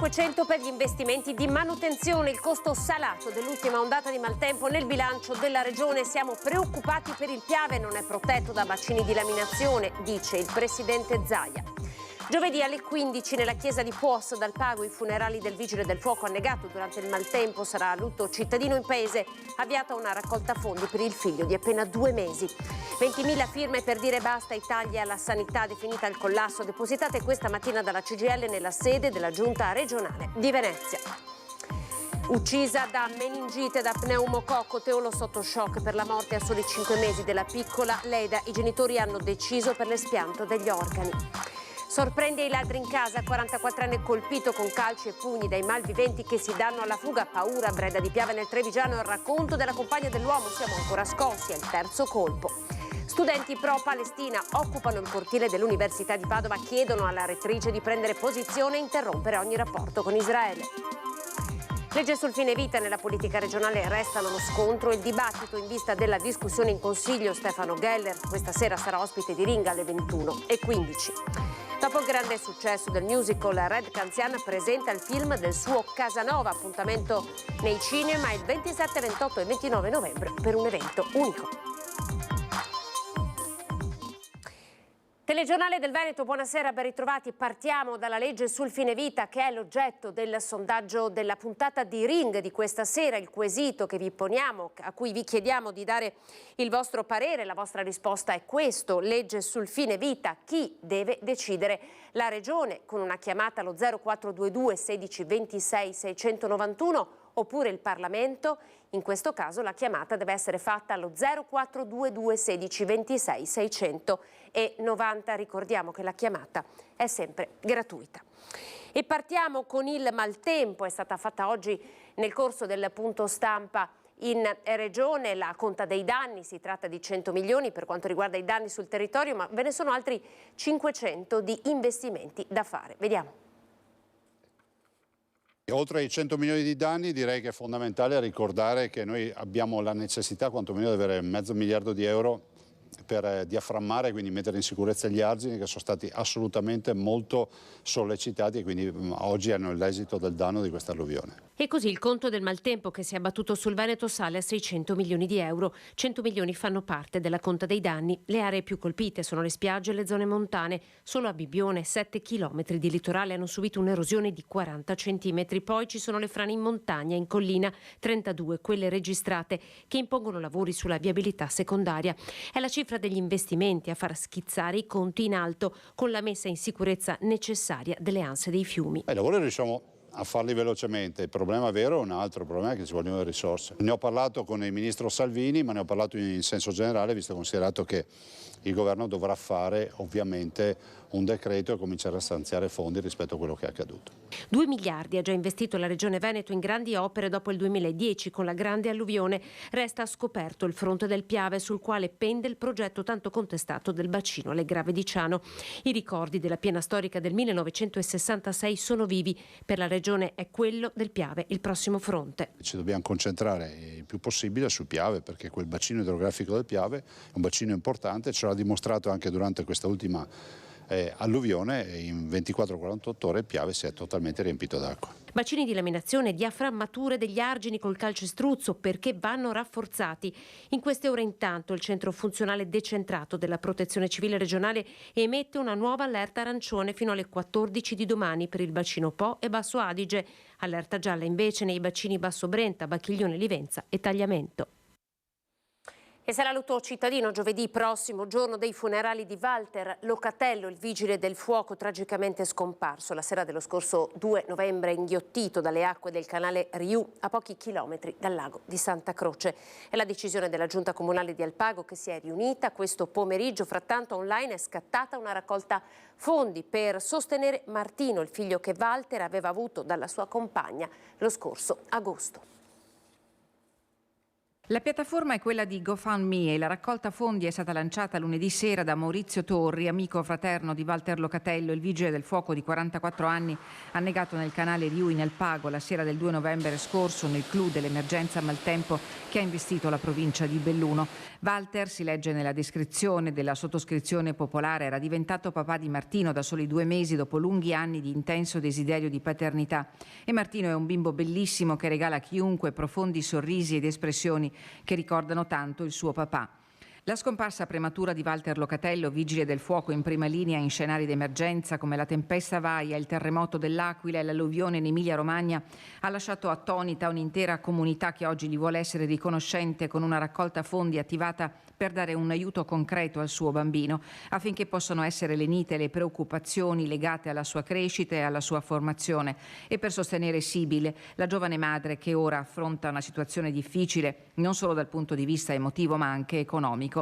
500 per gli investimenti di manutenzione, il costo salato dell'ultima ondata di maltempo nel bilancio della regione. Siamo preoccupati per il Piave, non è protetto da bacini di laminazione, dice il presidente Zaia. Giovedì alle 15 nella chiesa di Puos dal Pago i funerali del vigile del fuoco annegato durante il maltempo. Sarà lutto cittadino in paese, avviata una raccolta fondi per il figlio di appena 2 mesi. 20.000 firme per dire basta ai tagli alla sanità, definita il collasso, depositate questa mattina dalla CGIL nella sede della giunta regionale di Venezia. Uccisa da meningite da pneumococco, Teolo sotto shock per la morte a soli 5 mesi della piccola Leda. I genitori hanno deciso per l'espianto degli organi. Sorprende i ladri in casa, 44enne colpito con calci e pugni dai malviventi che si danno alla fuga. Paura, Breda di Piave nel Trevigiano, il racconto della compagna dell'uomo, siamo ancora scossi, è il terzo colpo. Studenti pro-Palestina occupano il cortile dell'Università di Padova, chiedono alla rettrice di prendere posizione e interrompere ogni rapporto con Israele. Legge sul fine vita nella politica regionale, restano lo scontro e il dibattito in vista della discussione in Consiglio. Stefano Geller questa sera sarà ospite di Ring alle 21:15. Dopo il grande successo del musical, Red Canzian presenta il film del suo Casanova, appuntamento nei cinema il 27, 28 e 29 novembre per un evento unico. Telegiornale del Veneto, buonasera, ben ritrovati. Partiamo dalla legge sul fine vita che è l'oggetto del sondaggio della puntata di Ring di questa sera. Il quesito che vi poniamo, a cui vi chiediamo di dare il vostro parere, la vostra risposta è questo: legge sul fine vita, chi deve decidere? La Regione con una chiamata allo 0422 16 26 691 oppure il Parlamento? In questo caso la chiamata deve essere fatta allo 0422 16 26 690. Ricordiamo che la chiamata è sempre gratuita. E partiamo con il maltempo. È stata fatta oggi nel corso del punto stampa in Regione la conta dei danni, si tratta di 100 milioni per quanto riguarda i danni sul territorio, ma ve ne sono altri 500 di investimenti da fare. Vediamo. Oltre ai 100 milioni di danni, direi che è fondamentale ricordare che noi abbiamo la necessità quantomeno di avere $500 miliardi per diaframmare, quindi mettere in sicurezza gli argini che sono stati assolutamente molto sollecitati e quindi oggi hanno l'esito del danno di questa alluvione. E così il conto del maltempo che si è abbattuto sul Veneto sale a 600 milioni di euro. 100 milioni fanno parte della conta dei danni. Le aree più colpite sono le spiagge e le zone montane. Solo a Bibbione 7 chilometri di litorale hanno subito un'erosione di 40 centimetri. Poi ci sono le frane in montagna, in collina 32, quelle registrate, che impongono lavori sulla viabilità secondaria. È la cifra degli investimenti a far schizzare i conti in alto con la messa in sicurezza necessaria delle anse dei fiumi. I lavori riusciamo a farli velocemente, il problema vero è un altro, il problema è che ci vogliono le risorse. Ne ho parlato con il ministro Salvini, ma ne ho parlato in senso generale, visto e considerato che il governo dovrà fare ovviamente un decreto e cominciare a stanziare fondi rispetto a quello che è accaduto. 2 miliardi ha già investito la Regione Veneto in grandi opere dopo il 2010 con la grande alluvione. Resta scoperto il fronte del Piave sul quale pende il progetto tanto contestato del bacino alle Grave di Ciano. I ricordi della piena storica del 1966 sono vivi. Per la Regione è quello del Piave il prossimo fronte. Ci dobbiamo concentrare il più possibile sul Piave, perché quel bacino idrografico del Piave è un bacino importante, ce l'ha dimostrato anche durante questa ultima alluvione. In 24-48 ore il Piave si è totalmente riempito d'acqua. Bacini di laminazione, diaframmature degli argini col calcestruzzo perché vanno rafforzati. In queste ore intanto il centro funzionale decentrato della Protezione Civile regionale emette una nuova allerta arancione fino alle 14 di domani per il bacino Po e Basso Adige. Allerta gialla invece nei bacini Basso Brenta, Bacchiglione, Livenza e Tagliamento. E sarà lutto cittadino giovedì prossimo, giorno dei funerali di Walter Locatello, il vigile del fuoco tragicamente scomparso la sera dello scorso 2 novembre, inghiottito dalle acque del canale Riù a pochi chilometri dal lago di Santa Croce. È la decisione della Giunta Comunale di Alpago che si è riunita questo pomeriggio. Frattanto online è scattata una raccolta fondi per sostenere Martino, il figlio che Walter aveva avuto dalla sua compagna lo scorso agosto. La piattaforma è quella di GoFundMe e la raccolta fondi è stata lanciata lunedì sera da Maurizio Torri, amico fraterno di Walter Locatello, il vigile del fuoco di 44 anni, annegato nel canale Riu in Alpago la sera del 2 novembre scorso nel clou dell'emergenza maltempo che ha investito la provincia di Belluno. Walter, si legge nella descrizione della sottoscrizione popolare, era diventato papà di Martino da soli 2 mesi dopo lunghi anni di intenso desiderio di paternità. E Martino è un bimbo bellissimo che regala a chiunque profondi sorrisi ed espressioni che ricordano tanto il suo papà. La scomparsa prematura di Walter Locatello, vigile del fuoco in prima linea in scenari d'emergenza come la tempesta Vaia, il terremoto dell'Aquila e l'alluvione in Emilia-Romagna, ha lasciato attonita un'intera comunità che oggi gli vuole essere riconoscente con una raccolta fondi attivata per dare un aiuto concreto al suo bambino, affinché possano essere lenite le preoccupazioni legate alla sua crescita e alla sua formazione e per sostenere Sibile, la giovane madre che ora affronta una situazione difficile non solo dal punto di vista emotivo ma anche economico.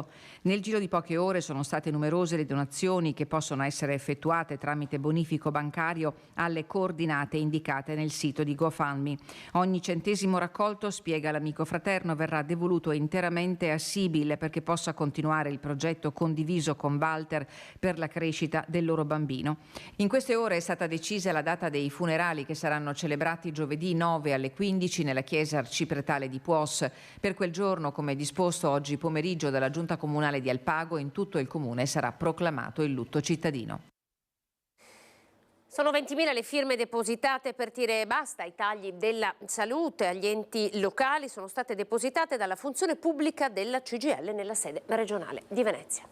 Nel giro di poche ore sono state numerose le donazioni che possono essere effettuate tramite bonifico bancario alle coordinate indicate nel sito di GoFundMe. Ogni centesimo raccolto, spiega l'amico fraterno, verrà devoluto interamente a Sibile perché possa continuare il progetto condiviso con Walter per la crescita del loro bambino. In queste ore è stata decisa la data dei funerali che saranno celebrati giovedì 9 alle 15 nella chiesa arcipretale di Puos. Per quel giorno, come disposto oggi pomeriggio dalla Giunta Comunale di Alpago, in tutto il comune sarà proclamato il lutto cittadino. Sono 20.000 le firme depositate per dire basta ai tagli della salute agli enti locali. Sono state depositate dalla funzione pubblica della CGIL nella sede regionale di Venezia.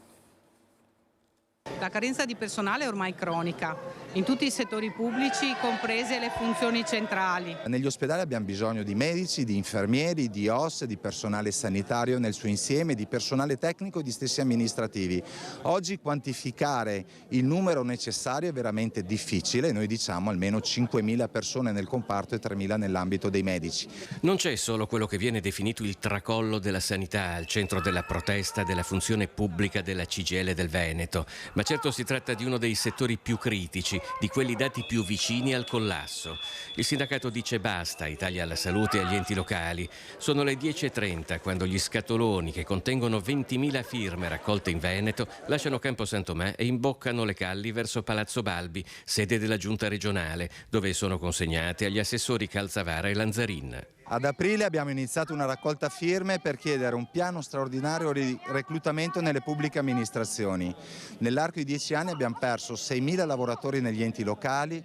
La carenza di personale è ormai cronica, in tutti i settori pubblici, comprese le funzioni centrali. Negli ospedali abbiamo bisogno di medici, di infermieri, di OSS, di personale sanitario nel suo insieme, di personale tecnico e di stessi amministrativi. Oggi quantificare il numero necessario è veramente difficile, noi diciamo almeno 5.000 persone nel comparto e 3.000 nell'ambito dei medici. Non c'è solo quello che viene definito il tracollo della sanità al centro della protesta della funzione pubblica della CGIL del Veneto, ma certo si tratta di uno dei settori più critici, di quelli dati più vicini al collasso. Il sindacato dice basta ai tagli alla salute e agli enti locali. Sono le 10:30 quando gli scatoloni che contengono 20.000 firme raccolte in Veneto lasciano Campo Santomè e imboccano le calli verso Palazzo Balbi, sede della giunta regionale, dove sono consegnate agli assessori Calzavara e Lanzarin. Ad aprile abbiamo iniziato una raccolta firme per chiedere un piano straordinario di reclutamento nelle pubbliche amministrazioni. Nell'arco di 10 anni abbiamo perso 6.000 lavoratori negli enti locali,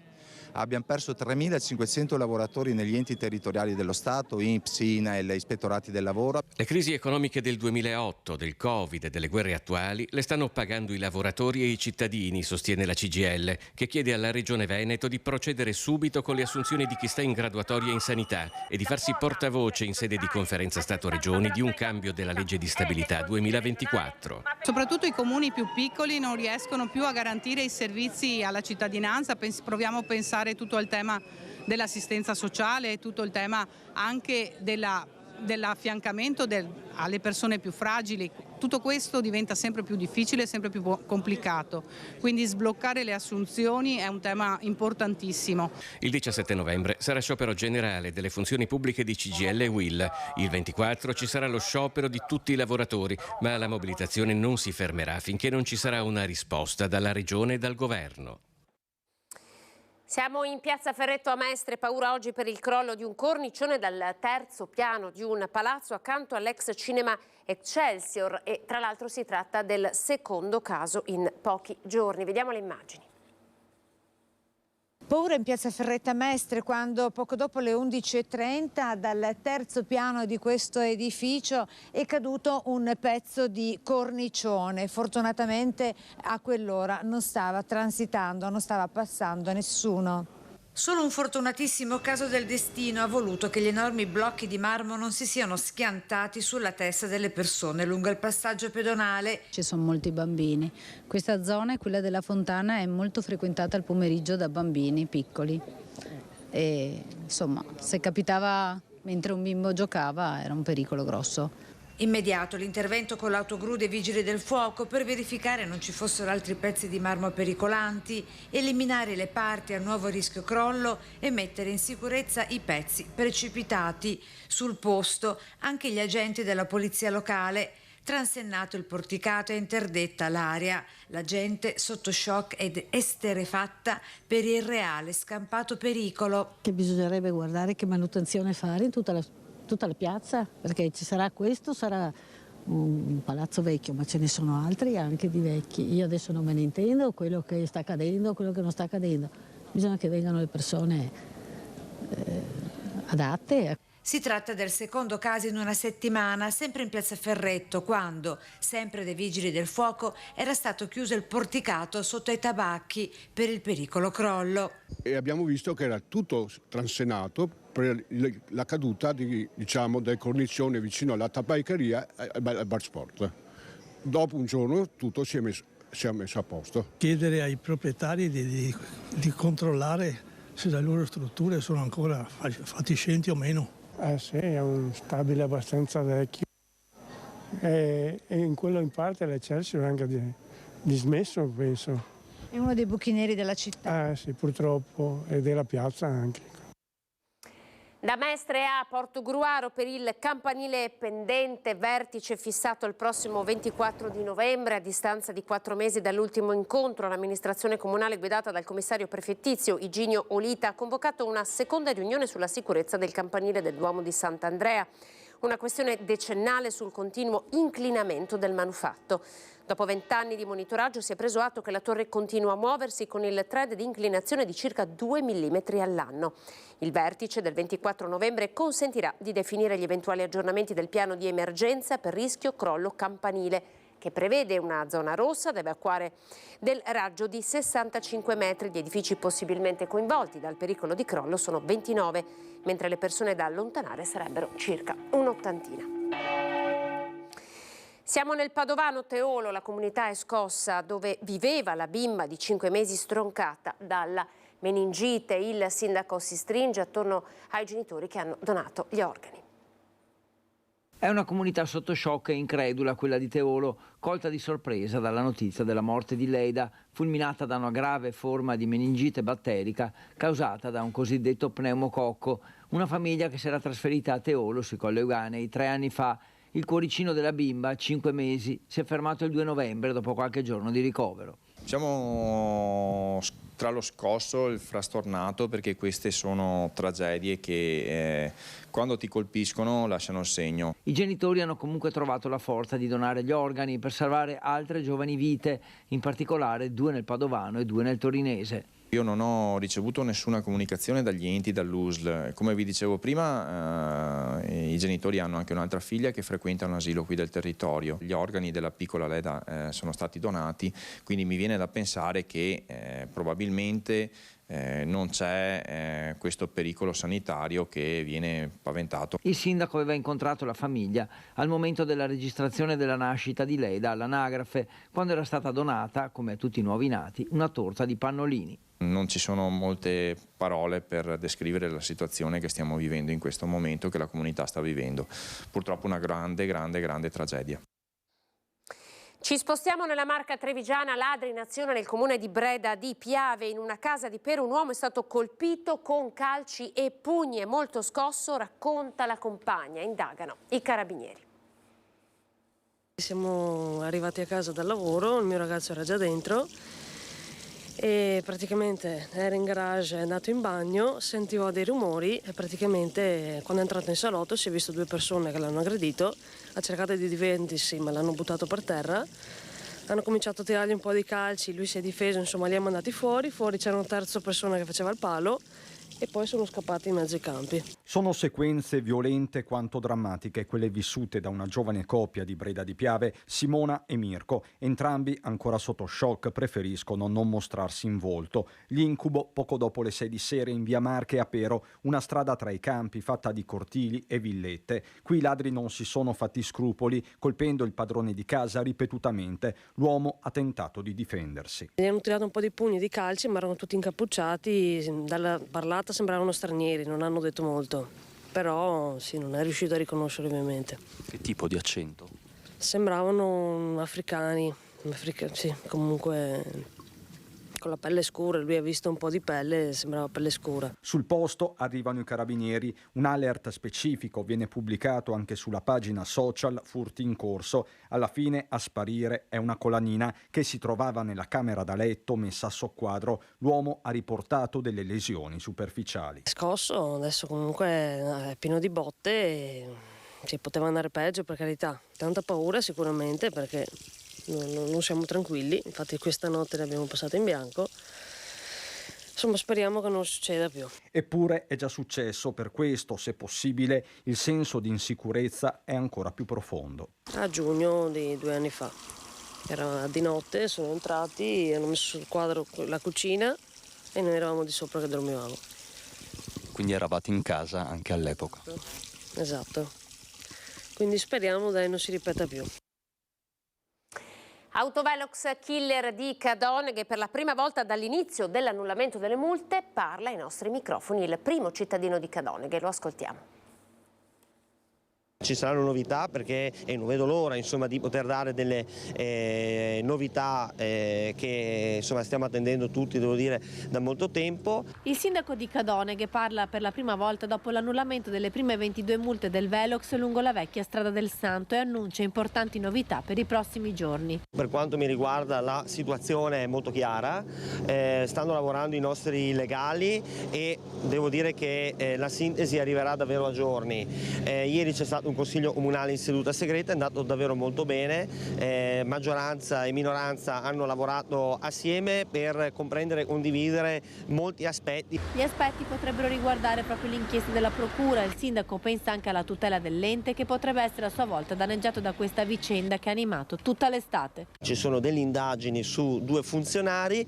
abbiamo perso 3.500 lavoratori negli enti territoriali dello Stato, INPS, INAIL, ispettorati del lavoro. Le crisi economiche del 2008, del Covid e delle guerre attuali le stanno pagando i lavoratori e i cittadini, sostiene la CGIL, che chiede alla Regione Veneto di procedere subito con le assunzioni di chi sta in graduatoria in sanità e di farsi portavoce in sede di conferenza Stato-Regioni di un cambio della legge di stabilità 2024. Soprattutto i comuni più piccoli non riescono più a garantire i servizi alla cittadinanza, proviamo a pensare tutto il tema dell'assistenza sociale, tutto il tema anche dell'affiancamento alle persone più fragili. Tutto questo diventa sempre più difficile e sempre più complicato, quindi sbloccare le assunzioni è un tema importantissimo. Il 17 novembre sarà sciopero generale delle funzioni pubbliche di CGIL e UIL. Il 24 ci sarà lo sciopero di tutti i lavoratori, ma la mobilitazione non si fermerà finché non ci sarà una risposta dalla Regione e dal Governo. Siamo in piazza Ferretto a Mestre, paura oggi per il crollo di un cornicione dal terzo piano di un palazzo accanto all'ex cinema Excelsior e tra l'altro si tratta del secondo caso in pochi giorni. Vediamo le immagini. Paura in piazza Ferretta a Mestre quando poco dopo le 11:30 dal terzo piano di questo edificio è caduto un pezzo di cornicione. Fortunatamente a quell'ora non stava transitando, non stava passando nessuno. Solo un fortunatissimo caso del destino ha voluto che gli enormi blocchi di marmo non si siano schiantati sulla testa delle persone lungo il passaggio pedonale. Ci sono molti bambini. Questa zona, quella della fontana, è molto frequentata al pomeriggio da bambini piccoli. E insomma, se capitava mentre un bimbo giocava era un pericolo grosso. Immediato l'intervento con l'autogru dei vigili del fuoco per verificare non ci fossero altri pezzi di marmo pericolanti, eliminare le parti a nuovo rischio crollo e mettere in sicurezza i pezzi precipitati. Sul posto anche gli agenti della polizia locale. Transennato il porticato e interdetta l'area. La gente sotto shock ed esterrefatta per il reale scampato pericolo. Che bisognerebbe guardare che manutenzione fare in tutta la piazza, perché ci sarà questo, sarà un palazzo vecchio, ma ce ne sono altri anche di vecchi. Io adesso non me ne intendo quello che sta accadendo, quello che non sta accadendo. Bisogna che vengano le persone adatte. Si tratta del secondo caso in una settimana, sempre in piazza Ferretto, quando, sempre dai vigili del fuoco, era stato chiuso il porticato sotto ai tabacchi per il pericolo crollo. E abbiamo visto che era tutto transenato per la caduta del cornicione vicino alla tabaccheria e al bar sport. Dopo un giorno tutto si è messo a posto. Chiedere ai proprietari di controllare se le loro strutture sono ancora fatiscenti o meno. Sì, è un stabile abbastanza vecchio e in quello in parte l'Eccelsior è anche dismesso, penso. È uno dei buchi neri della città. Sì, purtroppo, e della piazza anche. Da Mestre a Portogruaro per il campanile pendente, vertice fissato il prossimo 24 di novembre. A distanza di 4 mesi dall'ultimo incontro, l'amministrazione comunale guidata dal commissario prefettizio Iginio Olita ha convocato una seconda riunione sulla sicurezza del campanile del Duomo di Sant'Andrea. Una questione decennale sul continuo inclinamento del manufatto. Dopo 20 anni di monitoraggio si è preso atto che la torre continua a muoversi con il trend di inclinazione di circa 2 mm all'anno. Il vertice del 24 novembre consentirà di definire gli eventuali aggiornamenti del piano di emergenza per rischio crollo campanile, che prevede una zona rossa da evacuare del raggio di 65 metri. Gli edifici possibilmente coinvolti dal pericolo di crollo sono 29, mentre le persone da allontanare sarebbero circa un'ottantina. Siamo nel padovano Teolo, la comunità è scossa, dove viveva la bimba di 5 mesi stroncata dalla meningite. Il sindaco si stringe attorno ai genitori che hanno donato gli organi. È una comunità sotto shock e incredula quella di Teolo, colta di sorpresa dalla notizia della morte di Leida, fulminata da una grave forma di meningite batterica causata da un cosiddetto pneumococco. Una famiglia che si era trasferita a Teolo sui Colli Euganei 3 anni fa. Il cuoricino della bimba, 5 mesi, si è fermato il 2 novembre dopo qualche giorno di ricovero. Siamo tra lo scosso e il frastornato, perché queste sono tragedie che quando ti colpiscono lasciano il segno. I genitori hanno comunque trovato la forza di donare gli organi per salvare altre giovani vite, in particolare 2 nel padovano e 2 nel torinese. Io non ho ricevuto nessuna comunicazione dagli enti, dall'USL. Come vi dicevo prima, i genitori hanno anche un'altra figlia che frequenta un asilo qui del territorio. Gli organi della piccola Leda sono stati donati, quindi mi viene da pensare che probabilmente non c'è questo pericolo sanitario che viene paventato. Il sindaco aveva incontrato la famiglia al momento della registrazione della nascita di Leda all'anagrafe, quando era stata donata, come a tutti i nuovi nati, una torta di pannolini. Non ci sono molte parole per descrivere la situazione che stiamo vivendo in questo momento, che la comunità sta vivendo. Purtroppo una grande tragedia. Ci spostiamo nella Marca trevigiana. Ladri in azione nel comune di Breda di Piave. In una casa di Pero un uomo è stato colpito con calci e pugni. È molto scosso, racconta la compagna. Indagano i carabinieri. Siamo arrivati a casa dal lavoro, il mio ragazzo era già dentro e praticamente era in garage, è andato in bagno, sentiva dei rumori e praticamente quando è entrato in salotto si è visto 2 persone che l'hanno aggredito, ha cercato di difendersi ma l'hanno buttato per terra, hanno cominciato a tirargli un po' di calci, lui si è difeso, insomma li ha mandati fuori c'era una terza persona che faceva il palo e poi sono scappati in mezzo ai campi. Sono sequenze violente quanto drammatiche quelle vissute da una giovane coppia di Breda di Piave, Simona e Mirko. Entrambi, ancora sotto shock, preferiscono non mostrarsi in volto. L'incubo poco dopo le 6 di sera in via Marche a Pero, una strada tra i campi fatta di cortili e villette. Qui i ladri non si sono fatti scrupoli, colpendo il padrone di casa ripetutamente. L'uomo ha tentato di difendersi. Gli hanno tirato un po' di pugni, di calci, ma erano tutti incappucciati, dalla parlata sembravano stranieri, non hanno detto molto. però sì, non è riuscito a riconoscere ovviamente. Che tipo di accento? Sembravano africani, sì, comunque con la pelle scura, lui ha visto un po' di pelle, sembrava pelle scura. Sul posto arrivano i carabinieri, un alert specifico viene pubblicato anche sulla pagina social Furti in corso. Alla fine a sparire è una colanina che si trovava nella camera da letto messa a soqquadro. L'uomo ha riportato delle lesioni superficiali. Scosso, adesso comunque è pieno di botte e poteva andare peggio, per carità. Tanta paura sicuramente, perché non siamo tranquilli, infatti questa notte l'abbiamo passata in bianco. Insomma, speriamo che non succeda più. Eppure è già successo, per questo, se possibile, il senso di insicurezza è ancora più profondo. A giugno di 2 anni fa, era di notte, sono entrati, hanno messo sul quadro la cucina e noi eravamo di sopra che dormivamo. Quindi eravate in casa anche all'epoca? Esatto. Quindi speriamo non si ripeta più. Autovelox killer di Cadone, che per la prima volta dall'inizio dell'annullamento delle multe parla ai nostri microfoni, il primo cittadino di Cadone, che lo ascoltiamo. Ci saranno novità, perché non vedo l'ora di poter dare delle novità che stiamo attendendo tutti, devo dire, da molto tempo. Il sindaco di Cadone che parla per la prima volta dopo l'annullamento delle prime 22 multe del Velox lungo la vecchia strada del Santo e annuncia importanti novità per i prossimi giorni. Per quanto mi riguarda la situazione è molto chiara, stanno lavorando i nostri legali e devo dire che la sintesi arriverà davvero a giorni. Ieri c'è stato un consiglio comunale in seduta segreta, è andato davvero molto bene, maggioranza e minoranza hanno lavorato assieme per comprendere e condividere molti aspetti. Gli aspetti potrebbero riguardare proprio l'inchiesta della procura. Il sindaco pensa anche alla tutela dell'ente, che potrebbe essere a sua volta danneggiato da questa vicenda che ha animato tutta l'estate. Ci sono delle indagini su 2 funzionari,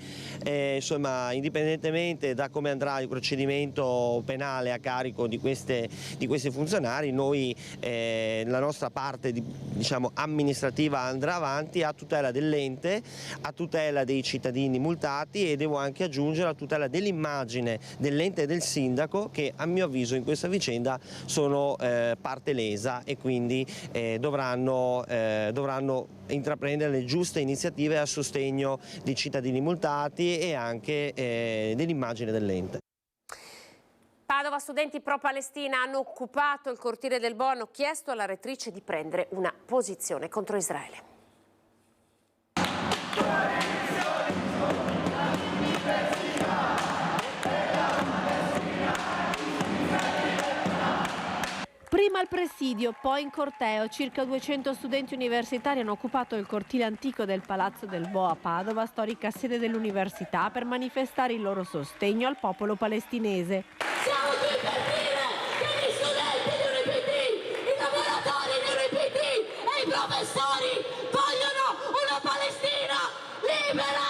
indipendentemente da come andrà il procedimento penale a carico di questi funzionari, noi la nostra parte amministrativa andrà avanti a tutela dell'ente, a tutela dei cittadini multati, e devo anche aggiungere a tutela dell'immagine dell'ente e del sindaco, che a mio avviso in questa vicenda sono parte lesa e quindi dovranno intraprendere le giuste iniziative a sostegno dei cittadini multati e anche dell'immagine dell'ente. Padova, studenti pro-Palestina hanno occupato il cortile del Bo, hanno chiesto alla rettrice di prendere una posizione contro Israele. Prima al presidio, poi in corteo, circa 200 studenti universitari hanno occupato il cortile antico del Palazzo del Bo a Padova, storica sede dell'università, per manifestare il loro sostegno al popolo palestinese. Siamo qui per dire che gli studenti di UniPD, i lavoratori di UniPD e i professori vogliono una Palestina libera!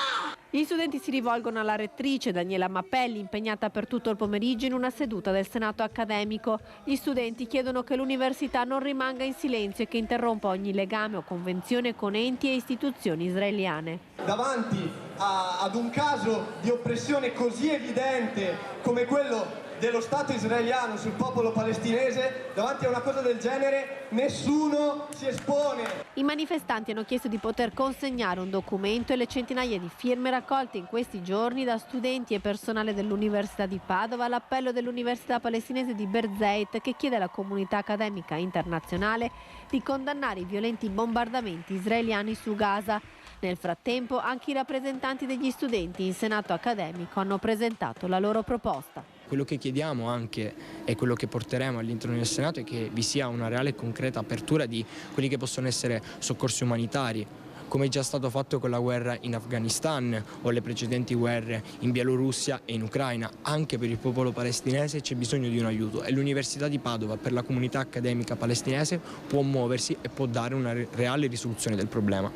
Gli studenti si rivolgono alla rettrice Daniela Mappelli, impegnata per tutto il pomeriggio in una seduta del Senato accademico. Gli studenti chiedono che l'università non rimanga in silenzio e che interrompa ogni legame o convenzione con enti e istituzioni israeliane. Davanti ad un caso di oppressione così evidente come quello dello Stato israeliano sul popolo palestinese, davanti a una cosa del genere nessuno si espone. I manifestanti hanno chiesto di poter consegnare un documento e le centinaia di firme raccolte in questi giorni da studenti e personale dell'Università di Padova all'appello dell'Università palestinese di Berzeit, che chiede alla comunità accademica internazionale di condannare i violenti bombardamenti israeliani su Gaza. Nel frattempo anche i rappresentanti degli studenti in Senato accademico hanno presentato la loro proposta. Quello che chiediamo anche e quello che porteremo all'interno del Senato è che vi sia una reale e concreta apertura di quelli che possono essere soccorsi umanitari, come è già stato fatto con la guerra in Afghanistan o le precedenti guerre in Bielorussia e in Ucraina. Anche per il popolo palestinese c'è bisogno di un aiuto e l'Università di Padova, per la comunità accademica palestinese, può muoversi e può dare una reale risoluzione del problema.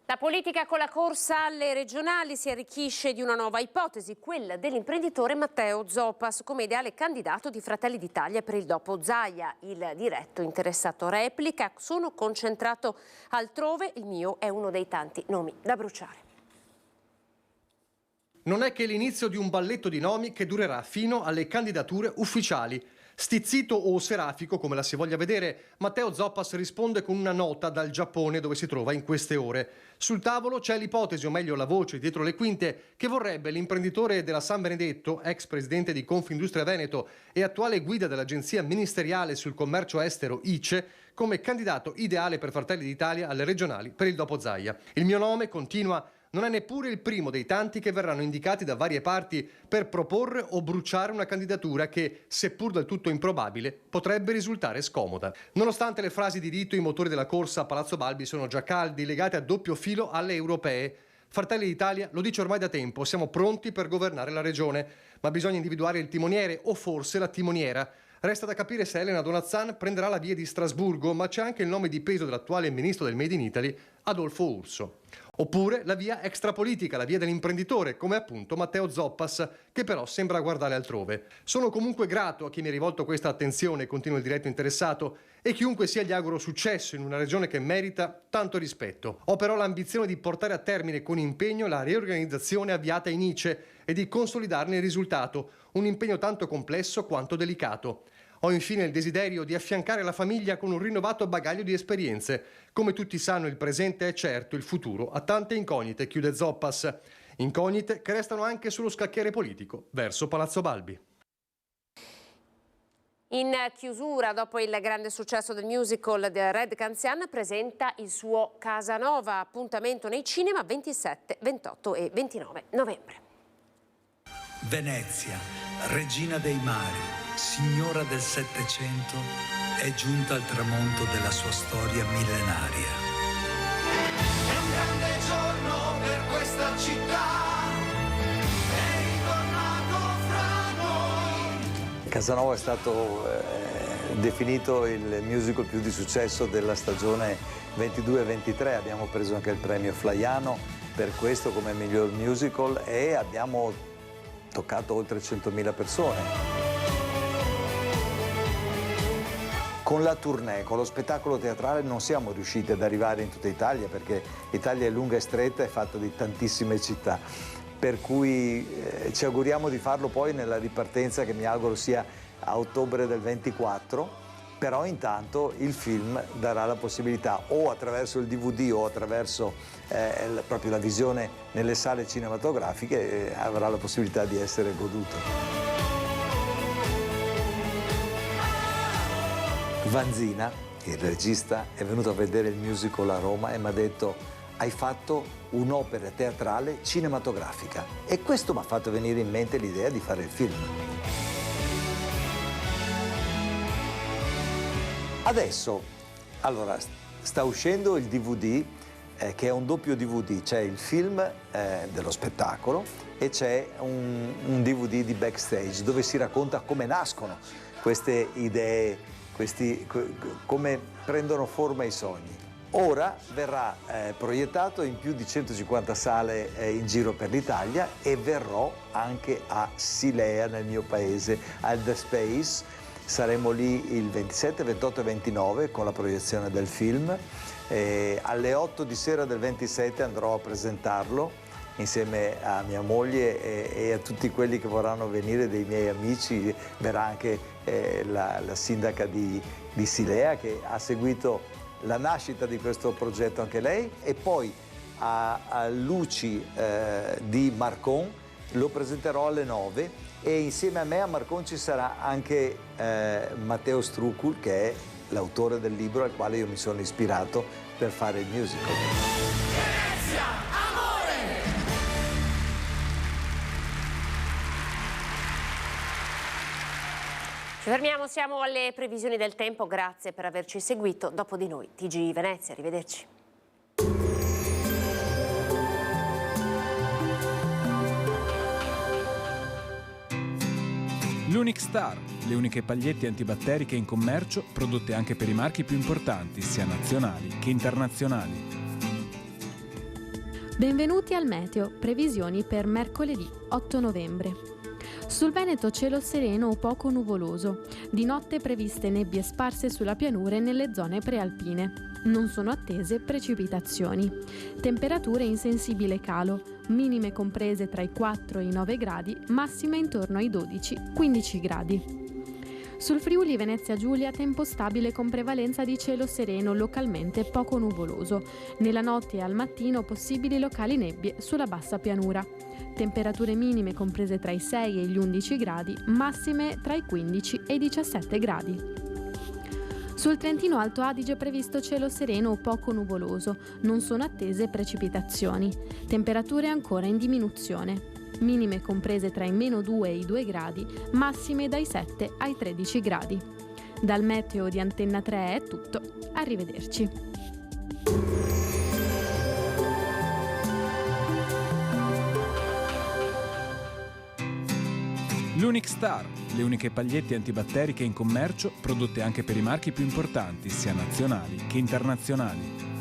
La politica con la corsa alle regionali si arricchisce di una nuova ipotesi, quella dell'imprenditore Matteo Zoppas come ideale candidato di Fratelli d'Italia per il dopo Zaia. Il diretto interessato replica: sono concentrato altrove, il mio è uno dei tanti nomi da bruciare. non è che l'inizio di un balletto di nomi che durerà fino alle candidature ufficiali. Stizzito o serafico, come la si voglia vedere, Matteo Zoppas risponde con una nota dal Giappone dove si trova in queste ore. Sul tavolo c'è l'ipotesi, o meglio la voce dietro le quinte, che vorrebbe l'imprenditore della San Benedetto, ex presidente di Confindustria Veneto e attuale guida dell'agenzia ministeriale sul commercio estero ICE, come candidato ideale per Fratelli d'Italia alle regionali per il dopo Zaia. Il mio nome, continua, non è neppure il primo dei tanti che verranno indicati da varie parti per proporre o bruciare una candidatura che, seppur del tutto improbabile, potrebbe risultare scomoda. Nonostante le frasi di rito, i motori della corsa a Palazzo Balbi sono già caldi, legati a doppio filo alle europee. Fratelli d'Italia lo dice ormai da tempo, siamo pronti per governare la regione, ma bisogna individuare il timoniere o forse la timoniera. Resta da capire se Elena Donazzan prenderà la via di Strasburgo, ma c'è anche il nome di peso dell'attuale ministro del Made in Italy, Adolfo Urso. Oppure la via extrapolitica, la via dell'imprenditore, come appunto Matteo Zoppas, che però sembra guardare altrove. Sono comunque grato a chi mi ha rivolto questa attenzione, continua il diretto interessato, e chiunque sia gli auguro successo in una regione che merita tanto rispetto. Ho però l'ambizione di portare a termine con impegno la riorganizzazione avviata in ICE e di consolidarne il risultato, un impegno tanto complesso quanto delicato. Ho infine il desiderio di affiancare la famiglia con un rinnovato bagaglio di esperienze. Come tutti sanno, il presente è certo, il futuro ha tante incognite, chiude Zoppas. Incognite che restano anche sullo scacchiere politico, verso Palazzo Balbi. In chiusura, dopo il grande successo del musical, The Red Canzian presenta il suo Casanova, appuntamento nei cinema 27, 28 e 29 novembre. Venezia, regina dei mari, signora del Settecento, è giunta al tramonto della sua storia millenaria. È un grande giorno per questa città, è ritornato fra noi. Casanova è stato definito il musical più di successo della stagione 22-23, abbiamo preso anche il premio Flaiano per questo come miglior musical e abbiamo toccato oltre 100.000 persone. Con la tournée, con lo spettacolo teatrale non siamo riusciti ad arrivare in tutta Italia perché l'Italia è lunga e stretta e fatta di tantissime città, per cui ci auguriamo di farlo poi nella ripartenza che mi auguro sia a ottobre del 24, però intanto il film darà la possibilità o attraverso il DVD o attraverso proprio la visione nelle sale cinematografiche avrà la possibilità di essere goduto. Vanzina, il regista, è venuto a vedere il musical a Roma e mi ha detto: hai fatto un'opera teatrale cinematografica, e questo mi ha fatto venire in mente l'idea di fare il film. Adesso, allora, sta uscendo il DVD, che è un doppio DVD, c'è il film dello spettacolo e c'è un DVD di backstage dove si racconta come nascono queste idee, come prendono forma i sogni. Ora verrà proiettato in più di 150 sale in giro per l'Italia e verrò anche a Silea, nel mio paese, al The Space. Saremo lì il 27, 28 e 29 con la proiezione del film. Alle 8 di sera del 27 andrò a presentarlo insieme a mia moglie e a tutti quelli che vorranno venire, dei miei amici. Verrà anche la sindaca di Silea, che ha seguito la nascita di questo progetto anche lei, e poi a Luci di Marcon lo presenterò alle 9 e insieme a me a Marcon ci sarà anche Matteo Strucul, che è l'autore del libro al quale io mi sono ispirato per fare il musical. Venezia, amore! Ci fermiamo, siamo alle previsioni del tempo, grazie per averci seguito. Dopo di noi TG Venezia, arrivederci. L'Unic Star, le uniche pagliette antibatteriche in commercio, prodotte anche per i marchi più importanti, sia nazionali che internazionali. Benvenuti al Meteo, previsioni per mercoledì 8 novembre. Sul Veneto cielo sereno o poco nuvoloso, di notte previste nebbie sparse sulla pianura e nelle zone prealpine. Non sono attese precipitazioni. Temperature in sensibile calo, minime comprese tra i 4 e i 9 gradi, massime intorno ai 12-15 gradi. Sul Friuli Venezia Giulia tempo stabile con prevalenza di cielo sereno, localmente poco nuvoloso. Nella notte e al mattino possibili locali nebbie sulla bassa pianura. Temperature minime comprese tra i 6 e gli 11 gradi, massime tra i 15 e i 17 gradi. Sul Trentino Alto Adige è previsto cielo sereno o poco nuvoloso, non sono attese precipitazioni. Temperature ancora in diminuzione. Minime comprese tra i -2 e i 2 gradi, massime dai 7 ai 13 gradi. Dal meteo di Antenna 3 è tutto, arrivederci. L'Unic Star, le uniche pagliette antibatteriche in commercio, prodotte anche per i marchi più importanti, sia nazionali che internazionali.